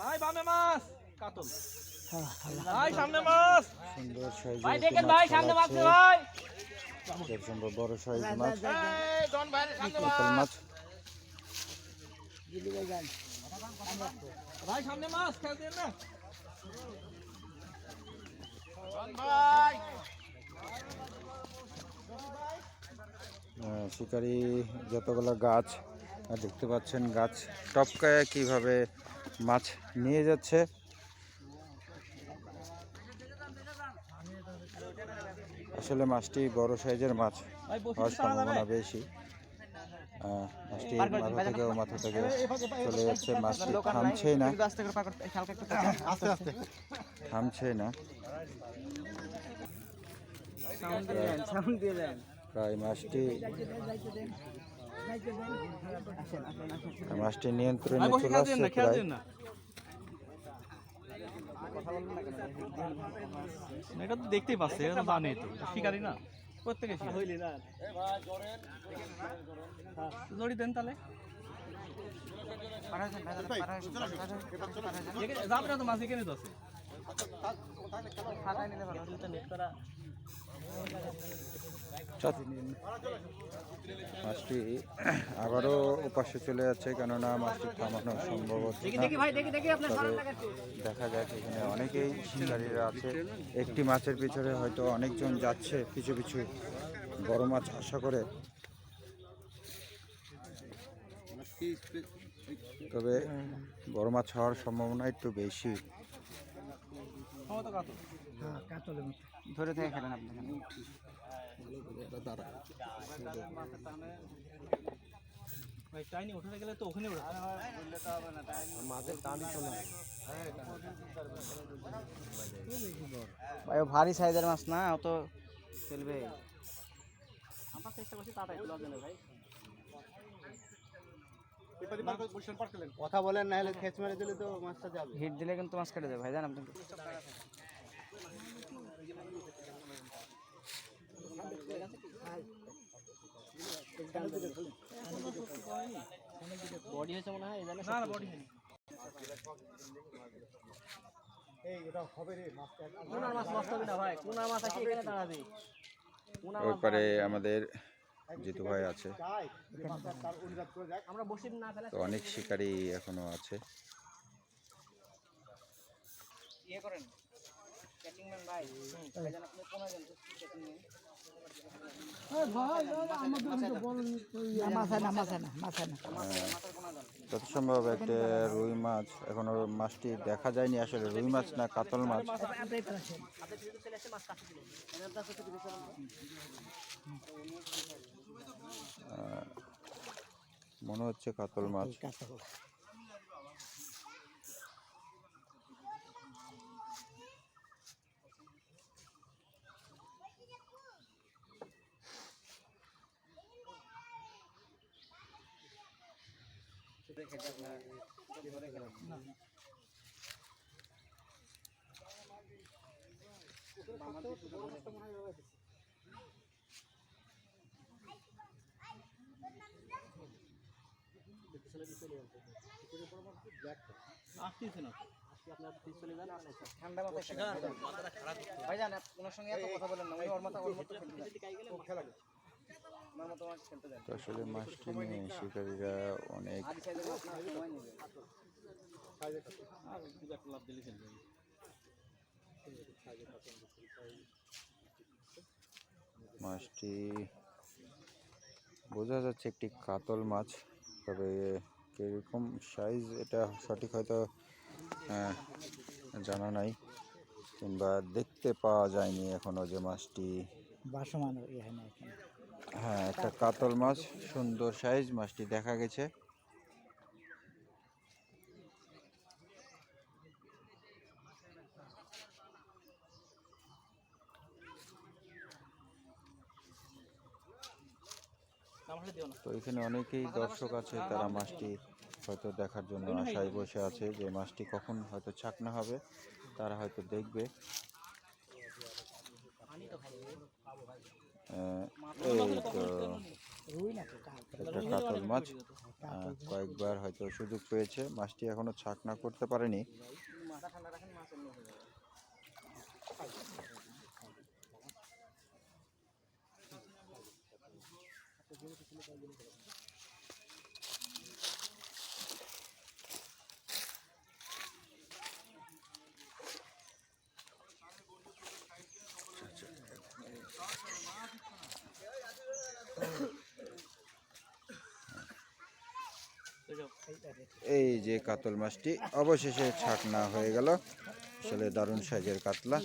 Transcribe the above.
ভাই বামে মাছ কাতল ভাই সামনে মাছ সুন্দর সাইজের ভাই দেখেন ভাই সামনে মাছ ভাই খুব সুন্দর বড় সাইজ মাছ এই জন ভাই সামনে কাতল মাছ ভাই সামনে মাছ খেল দেন না জন ভাই শিকারি যতগুলো গাছ দেখতে পাচ্ছেন গাছ টপকায় কিভাবে মাছ নিয়ে যাচ্ছে। আসলে মাছটি বড় সাইজের মাছ হওয়ার সম্ভাবনা বেশি। মাছটি মাথা থেকে চলে যাচ্ছে, মাছটি থামছেই না থামছেই না। প্রায় মাছটি নিয়ন্ত্রণে চলে আসছে প্রায়। এটা তো দেখতেই পাচ্ছে, এটা তো জানে তো শিকারি না প্রত্যেকে হইলি না জড়ি দেন তাহলে যাবে না তো মাছ এখানে তো আছে মাছটি আবারও উপাসে চলে যাচ্ছে, কেননা মাছটি থামানো সম্ভব হচ্ছে না। তবে দেখা যাক এখানে অনেকেই শিকারীরা আছে, একটি মাছের পিছনে হয়তো অনেকজন যাচ্ছে পিছু পিছু বড় মাছ আশা করে। তবে বড় মাছ হওয়ার সম্ভাবনা একটু বেশি। ধরে থেকে খেলেন আপনি উঠে গেলে তো ওখানে ভাই ভারী সাইজের মাছ না, অত ফেলবে। আমরা চেষ্টা করছি তাড়াতাড়ি তোলার জন্য ভাই। কথা বলেন, না হলে খেচ মেরে দিলে তো মাছটা যাবে। হিট দিলে কিন্তু মাছ কেটে যাবে ভাই, জান আপনি। বডি হয়েছে মনে হয়, না না বডি হয়নি। এই এটা হবে রে মাছটা। কোনার মাছ নষ্ট হবে না ভাই, কোনার মাছ আছে এখানে দাঁড়াবে। ওই পারে আমাদের জিতু ভাই আছে, আমরা বসে না ফেলে তো অনেক শিকারী এখনো আছে। ইয়ে করেন ক্যাচিং ম্যান ভাই, ভাইজান আপনি কোনা যান তো ক্যাচিং ম্যান। যত সম্ভব একটা রুই মাছ, এখনো মাছটি দেখা যায়নি আসলে রুই মাছ না কাতল মাছ। মনে হচ্ছে কাতল মাছ। আসতেছে না ঠান্ডা মাথায় ভাইজান ওনার সঙ্গে এত কথা বলেন না, ওর মাথা ওর মতো খেলা আমার মতো মাছ খেলতে যায়। তো আসলে মাছটি নিয়ে শিকারীরা অনেক মাছটি বোঝা যাচ্ছে একটি কাতল মাছ, তবে কিরকম সাইজ এটা সঠিক হয়তো জানা নাই, কিংবা দেখতে পাওয়া যায়নি এখনো যে মাছটি। হ্যাঁ, একটা কাতল মাছ, সুন্দর সাইজ মাছটি দেখা গেছে। তো এখানে অনেকেই দর্শক আছে, তারা মাছটি হয়তো দেখার জন্য আশায় বসে আছে যে মাছটি কখন হয়তো ছাকনা হবে, তারা হয়তো দেখবে। এই তো একটা কাতল মাছ কয়েকবার হয়তো সুযোগ পেয়েছে, মাছটি এখনো ছাকনা করতে পারেনি। মাথা ঠান্ডা রাখেন, মাছ এমনি হয়ে যাবে। এই যে কাতল মাছটি অবশেষে ছাকনা হয়ে গেল, আসলে দারুণ সাইজের কাতলা।